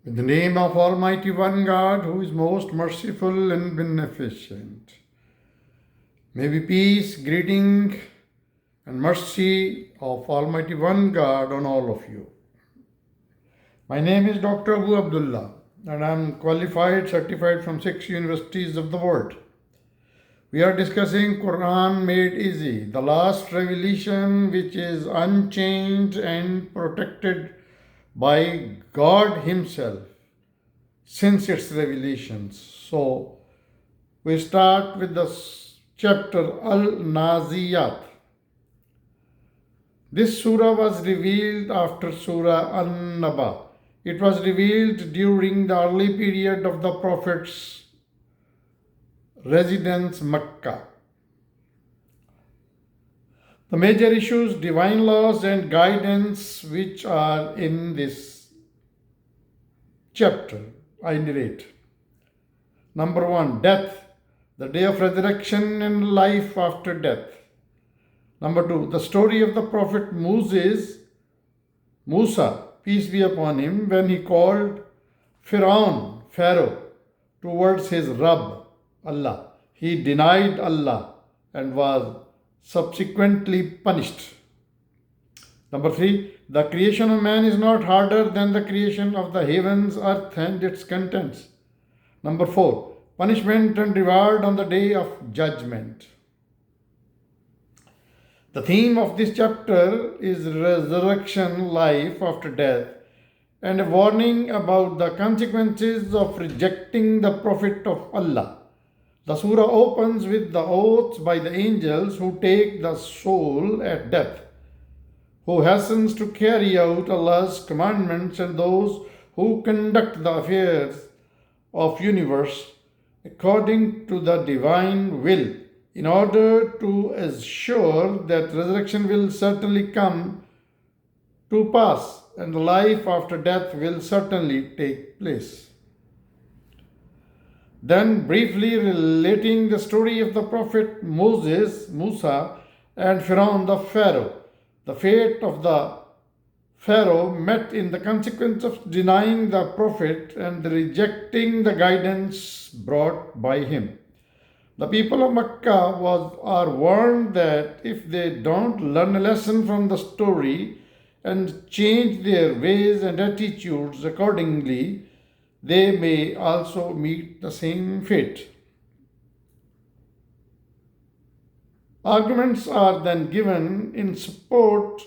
In the name of Almighty One God, who is most merciful and beneficent. May be peace, greeting, and mercy of Almighty One God on all of you. My name is Dr. Abu Abdullah, and I am qualified, certified from 6 universities of the world. We are discussing Quran Made Easy, the last revelation which is unchanged and protected by God Himself since its revelations. So, we start with the chapter AnZiate. This surah was revealed after Surah An-Naba. It was revealed during the early period of the Prophet's residence Mecca. The major issues, divine laws and guidance which are in this chapter, I narrate. Number 1, death, the day of resurrection and life after death. Number 2, the story of the Prophet Musa, peace be upon him, when he called Pharaoh, towards his Rabb, Allah. He denied Allah and was subsequently punished. Number 3, the creation of man is not harder than the creation of the heavens, earth, and its contents. Number 4, punishment and reward on the day of judgment. The theme of this chapter is resurrection, life after death, and a warning about the consequences of rejecting the Prophet of Allah. The surah opens with the oaths by the angels who take the soul at death, who hastens to carry out Allah's commandments, and those who conduct the affairs of universe according to the divine will, in order to assure that resurrection will certainly come to pass and life after death will certainly take place. Then, briefly relating the story of the Prophet Musa, and Pharaoh the Pharaoh. The fate of the Pharaoh met in the consequence of denying the Prophet and rejecting the guidance brought by him. The people of Mecca are warned that if they don't learn a lesson from the story and change their ways and attitudes accordingly, they may also meet the same fate. Arguments are then given in support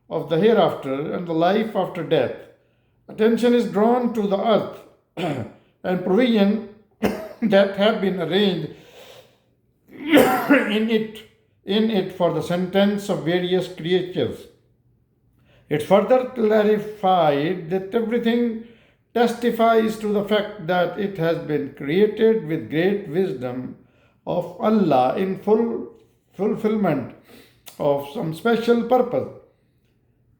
of the hereafter and the life after death. Attention is drawn to the earth and provision that have been arranged in it for the sentence of various creatures. It further clarified that everything testifies to the fact that it has been created with great wisdom of Allah in full fulfillment of some special purpose.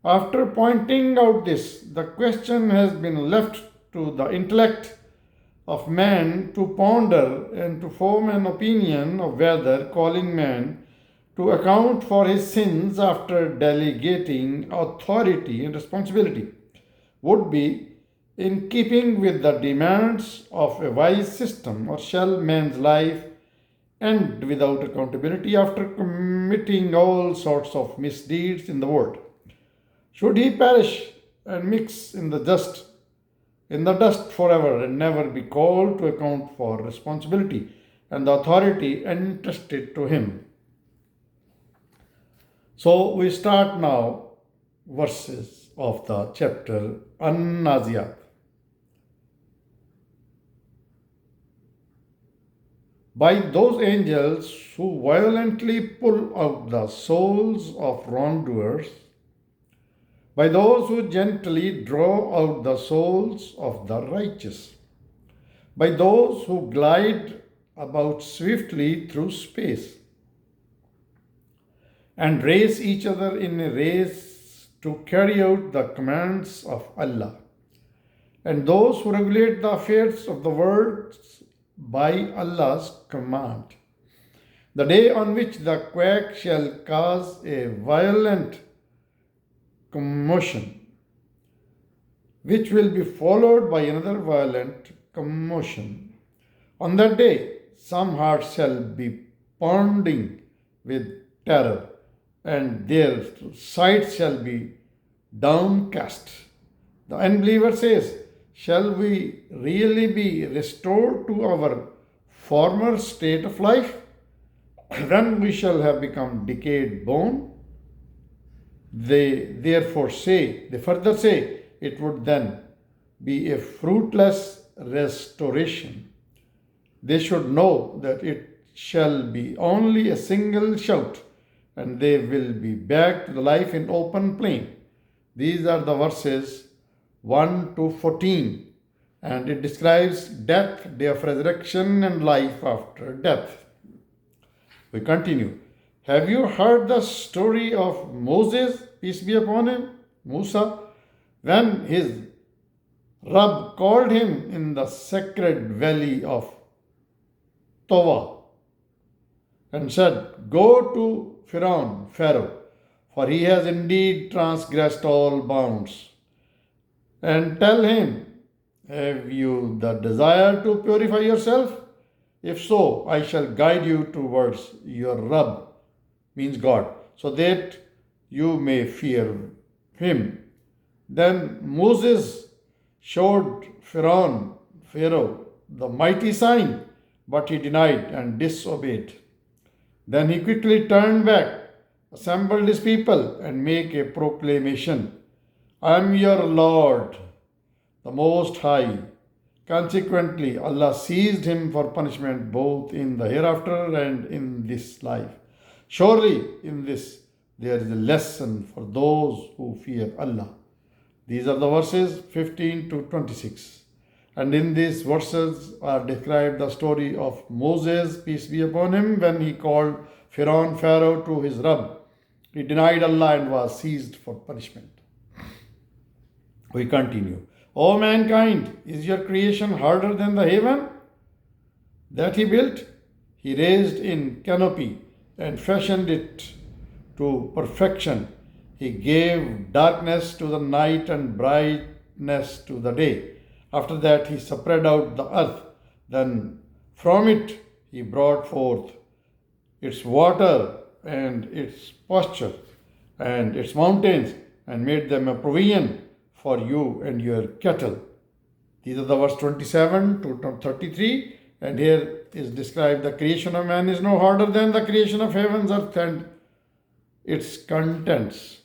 After pointing out this, the question has been left to the intellect of man to ponder and to form an opinion of whether calling man to account for his sins after delegating authority and responsibility would be in keeping with the demands of a wise system, or shall man's life end without accountability after committing all sorts of misdeeds in the world? Should he perish and mix in the dust forever and never be called to account for responsibility and the authority entrusted to him? So we start now verses of the chapter AnZiate. By those angels who violently pull out the souls of wrongdoers, by those who gently draw out the souls of the righteous, by those who glide about swiftly through space and race each other in a race to carry out the commands of Allah, and those who regulate the affairs of the world by Allah's command. The day on which the quack shall cause a violent commotion, which will be followed by another violent commotion. On that day, some hearts shall be pounding with terror, and their sights shall be downcast. The unbeliever says, shall we really be restored to our former state of life, when we shall have become decayed bone? They further say, it would then be a fruitless restoration. They should know that it shall be only a single shout, and they will be back to the life in open plain. These are the verses 1 to 14, and it describes death, day of resurrection, and life after death. We continue. Have you heard the story of Moses, peace be upon him, Musa, when his Rabb called him in the sacred valley of Tova and said, go to Pharaoh, for he has indeed transgressed all bounds, and tell him, have you the desire to purify yourself? If so, I shall guide you towards your Rabb, means God, so that you may fear him. Then Moses showed Pharaoh the mighty sign, but he denied and disobeyed. Then he quickly turned back, assembled his people, and made a proclamation, I am your Lord, the Most High. Consequently, Allah seized him for punishment both in the hereafter and in this life. Surely in this there is a lesson for those who fear Allah. These are the verses 15 to 26. And in these verses are described the story of Moses, peace be upon him, when he called Pharaoh to his Rabb. He denied Allah and was seized for punishment. We continue. O mankind, is your creation harder than the heaven that he built? He raised in canopy and fashioned it to perfection. He gave darkness to the night and brightness to the day. After that, he spread out the earth. Then from it he brought forth its water and its pasture and its mountains, and made them a provision for you and your cattle. These are the verse 27 to 33, and here is described the creation of man is no harder than the creation of heavens, earth, and its contents.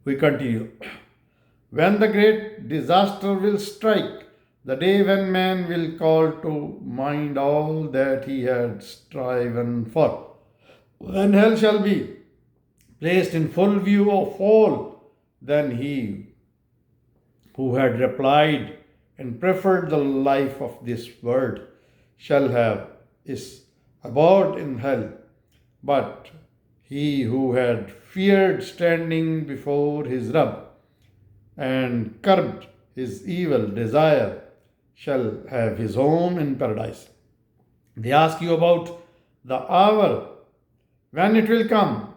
We continue. When the great disaster will strike, the day when man will call to mind all that he had striven for, when hell shall be placed in full view of all, then he who had replied and preferred the life of this world shall have his abode in hell. But he who had feared standing before his Rabb and curbed his evil desire shall have his home in paradise. They ask you about the hour when it will come,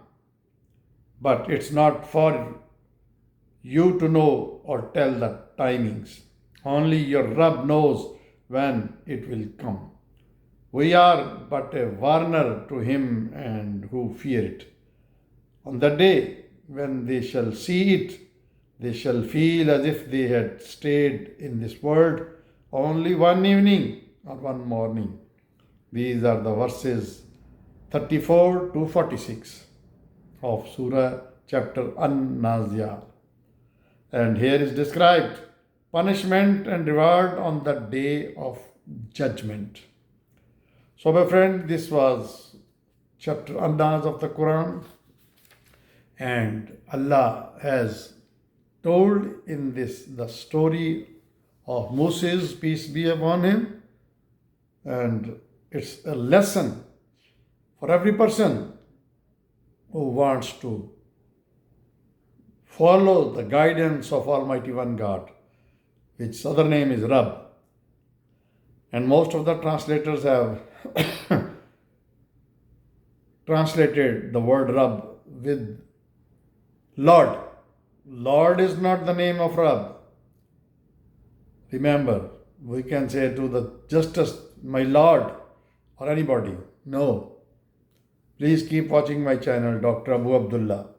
but it's not for you to know or tell the timings. Only your Rabb knows when it will come. We are but a warner to him and who fear it. On the day when they shall see it, they shall feel as if they had stayed in this world only one evening or one morning. These are the verses 34 to 46 of Surah Chapter AnZiate. And here is described punishment and reward on the day of judgment. So my friend, this was Chapter AnZiate of the Quran, and Allah has told in this the story of Moses, peace be upon him, and it's a lesson for every person who wants to follow the guidance of Almighty One God, which other name is Rabb. And most of the translators have translated the word Rabb with Lord, Lord is not the name of Rabb. Remember, we can say to the justice, my Lord, or anybody. No. Please keep watching my channel, Dr. Abu Abdullah.